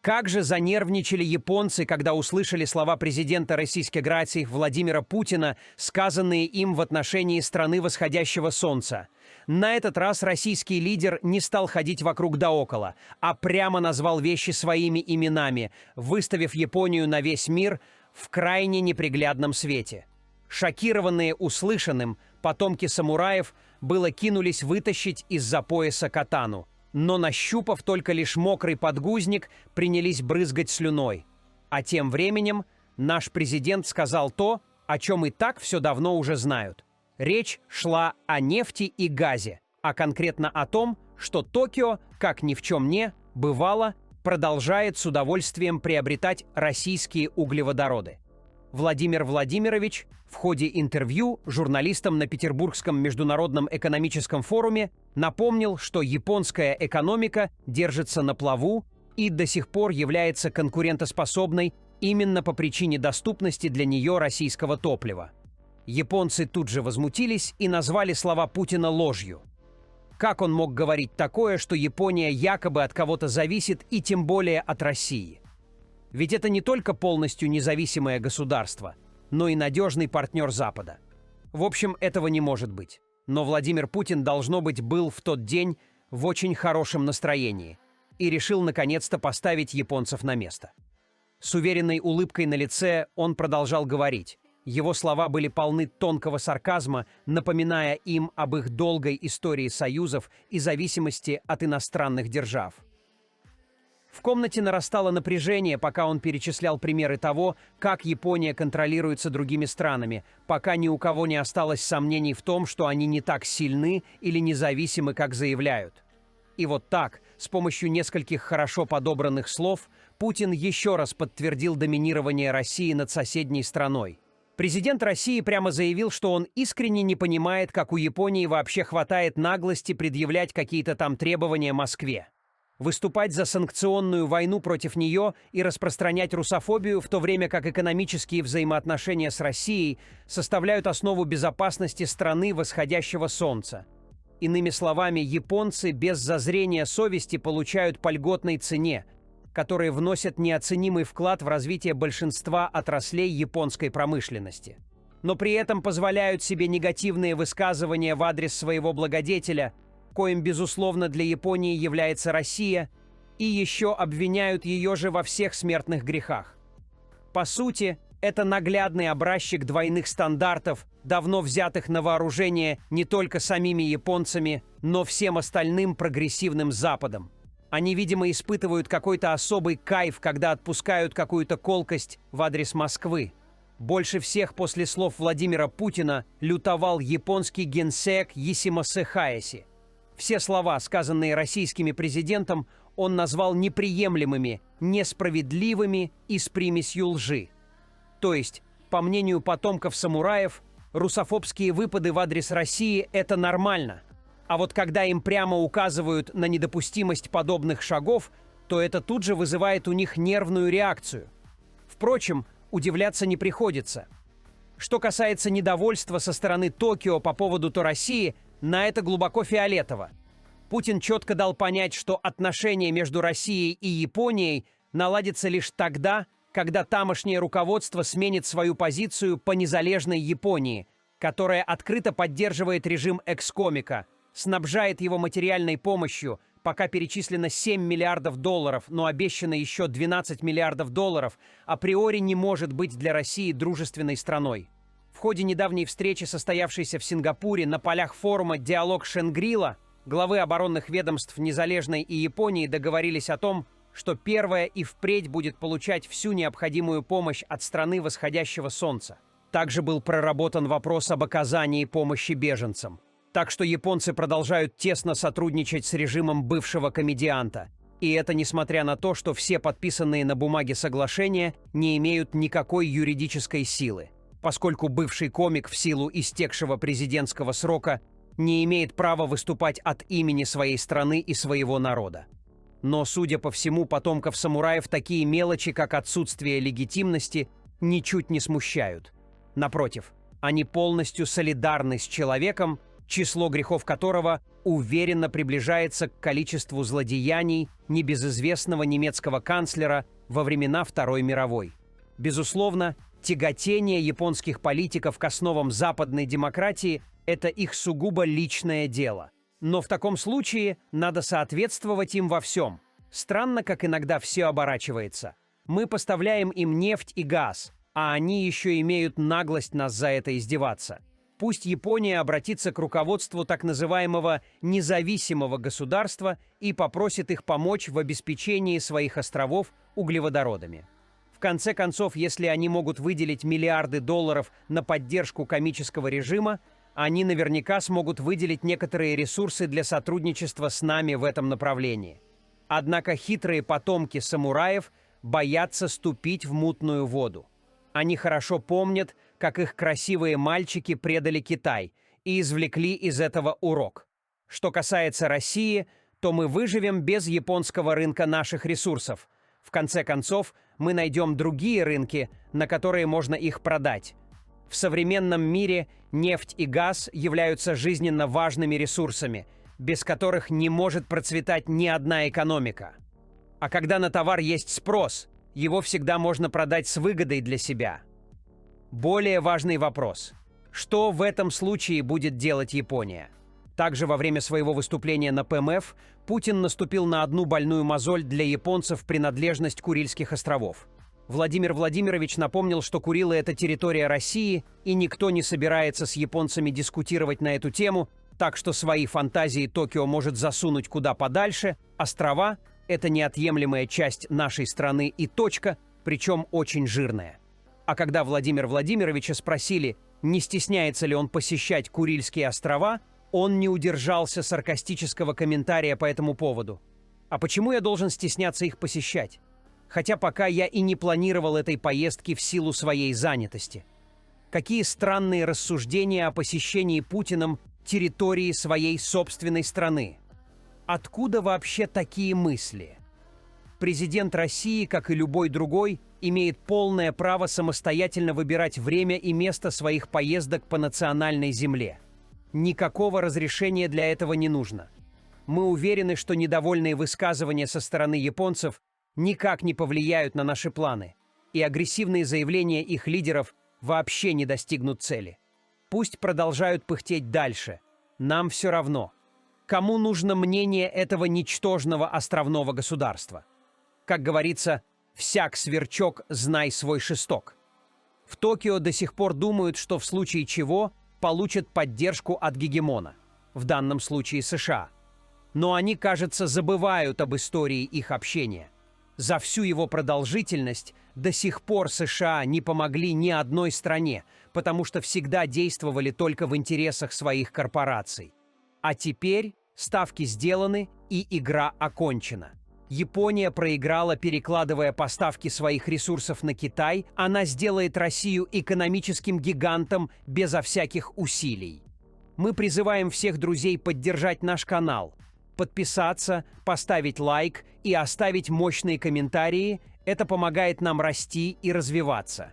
Как же занервничали японцы, когда услышали слова президента Российской Федерации Владимира Путина, сказанные им в отношении страны восходящего солнца. На этот раз российский лидер не стал ходить вокруг да около, а прямо назвал вещи своими именами, выставив Японию на весь мир в крайне неприглядном свете. Шокированные услышанным, потомки самураев было кинулись вытащить из-за пояса катану, но, нащупав только лишь мокрый подгузник, принялись брызгать слюной. А тем временем наш президент сказал то, о чем и так все давно уже знают. Речь шла о нефти и газе, а конкретно о том, что Токио, как ни в чем не бывало, продолжает с удовольствием приобретать российские углеводороды. Владимир Владимирович в ходе интервью журналистам на Петербургском международном экономическом форуме напомнил, что японская экономика держится на плаву и до сих пор является конкурентоспособной именно по причине доступности для нее российского топлива. Японцы тут же возмутились и назвали слова Путина ложью. Как он мог говорить такое, что Япония якобы от кого-то зависит и тем более от России? Ведь это не только полностью независимое государство, но и надежный партнер Запада. В общем, этого не может быть. Но Владимир Путин, должно быть, был в тот день в очень хорошем настроении и решил наконец-то поставить японцев на место. С уверенной улыбкой на лице он продолжал говорить. Его слова были полны тонкого сарказма, напоминая им об их долгой истории союзов и зависимости от иностранных держав. В комнате нарастало напряжение, пока он перечислял примеры того, как Япония контролируется другими странами, пока ни у кого не осталось сомнений в том, что они не так сильны или независимы, как заявляют. И вот так, с помощью нескольких хорошо подобранных слов, Путин еще раз подтвердил доминирование России над соседней страной. Президент России прямо заявил, что он искренне не понимает, как у Японии вообще хватает наглости предъявлять какие-то там требования Москве. Выступать за санкционную войну против нее и распространять русофобию, в то время как экономические взаимоотношения с Россией составляют основу безопасности страны восходящего солнца. Иными словами, японцы без зазрения совести получают по льготной цене, которые вносят неоценимый вклад в развитие большинства отраслей японской промышленности. Но при этом позволяют себе негативные высказывания в адрес своего благодетеля, коим, безусловно, для Японии является Россия, и еще обвиняют ее же во всех смертных грехах. По сути, это наглядный образчик двойных стандартов, давно взятых на вооружение не только самими японцами, но всем остальным прогрессивным Западом. Они, видимо, испытывают какой-то особый кайф, когда отпускают какую-то колкость в адрес Москвы. Больше всех после слов Владимира Путина лютовал японский генсек Исимасе Хаяси. Все слова, сказанные российским президентом, он назвал неприемлемыми, несправедливыми и с примесью лжи. То есть, по мнению потомков самураев, русофобские выпады в адрес России – это нормально. А вот когда им прямо указывают на недопустимость подобных шагов, то это тут же вызывает у них нервную реакцию. Впрочем, удивляться не приходится. Что касается недовольства со стороны Токио по поводу России, на это глубоко фиолетово. Путин четко дал понять, что отношения между Россией и Японией наладятся лишь тогда, когда тамошнее руководство сменит свою позицию по незалежной Японии, которая открыто поддерживает режим экскомика, снабжает его материальной помощью, пока перечислено 7 миллиардов долларов, но обещано еще 12 миллиардов долларов, априори не может быть для России дружественной страной. В ходе недавней встречи, состоявшейся в Сингапуре на полях форума «Диалог Шангри-Ла», главы оборонных ведомств Незалежной и Японии договорились о том, что первая и впредь будет получать всю необходимую помощь от страны восходящего солнца. Также был проработан вопрос об оказании помощи беженцам. Так что японцы продолжают тесно сотрудничать с режимом бывшего комедианта. И это несмотря на то, что все подписанные на бумаге соглашения не имеют никакой юридической силы, поскольку бывший комик в силу истекшего президентского срока не имеет права выступать от имени своей страны и своего народа. Но, судя по всему, потомков самураев такие мелочи, как отсутствие легитимности, ничуть не смущают. Напротив, они полностью солидарны с человеком, число грехов которого уверенно приближается к количеству злодеяний небезызвестного немецкого канцлера во времена Второй мировой. Безусловно, тяготение японских политиков к основам западной демократии – это их сугубо личное дело. Но в таком случае надо соответствовать им во всем. Странно, как иногда все оборачивается. Мы поставляем им нефть и газ, а они еще имеют наглость нас за это издеваться. Пусть Япония обратится к руководству так называемого независимого государства и попросит их помочь в обеспечении своих островов углеводородами. В конце концов, если они могут выделить миллиарды долларов на поддержку комического режима, они наверняка смогут выделить некоторые ресурсы для сотрудничества с нами в этом направлении. Однако хитрые потомки самураев боятся ступить в мутную воду. Они хорошо помнят, как их красивые мальчики предали Китай и извлекли из этого урок. Что касается России, то мы выживем без японского рынка наших ресурсов. В конце концов, мы найдем другие рынки, на которые можно их продать. В современном мире нефть и газ являются жизненно важными ресурсами, без которых не может процветать ни одна экономика. А когда на товар есть спрос, его всегда можно продать с выгодой для себя. Более важный вопрос. Что в этом случае будет делать Япония? Также во время своего выступления на ПМФ Путин наступил на одну больную мозоль для японцев принадлежность Курильских островов. Владимир Владимирович напомнил, что Курилы – это территория России, и никто не собирается с японцами дискутировать на эту тему, так что свои фантазии Токио может засунуть куда подальше. Острова – это неотъемлемая часть нашей страны и точка, причем очень жирная. А когда Владимира Владимировича спросили, не стесняется ли он посещать Курильские острова, он не удержался саркастического комментария по этому поводу. А почему я должен стесняться их посещать? Хотя пока я и не планировал этой поездки в силу своей занятости. Какие странные рассуждения о посещении Путиным территории своей собственной страны. Откуда вообще такие мысли? Президент России, как и любой другой, имеет полное право самостоятельно выбирать время и место своих поездок по национальной земле. Никакого разрешения для этого не нужно. Мы уверены, что недовольные высказывания со стороны японцев никак не повлияют на наши планы, и агрессивные заявления их лидеров вообще не достигнут цели. Пусть продолжают пыхтеть дальше. Нам все равно. Кому нужно мнение этого ничтожного островного государства? Как говорится, всяк сверчок, знай свой шесток. В Токио до сих пор думают, что в случае чего получат поддержку от гегемона, в данном случае США. Но они, кажется, забывают об истории их общения. За всю его продолжительность до сих пор США не помогли ни одной стране, потому что всегда действовали только в интересах своих корпораций. А теперь ставки сделаны и игра окончена. Япония проиграла, перекладывая поставки своих ресурсов на Китай, она сделает Россию экономическим гигантом безо всяких усилий. Мы призываем всех друзей поддержать наш канал, подписаться, поставить лайк и оставить мощные комментарии. Это помогает нам расти и развиваться.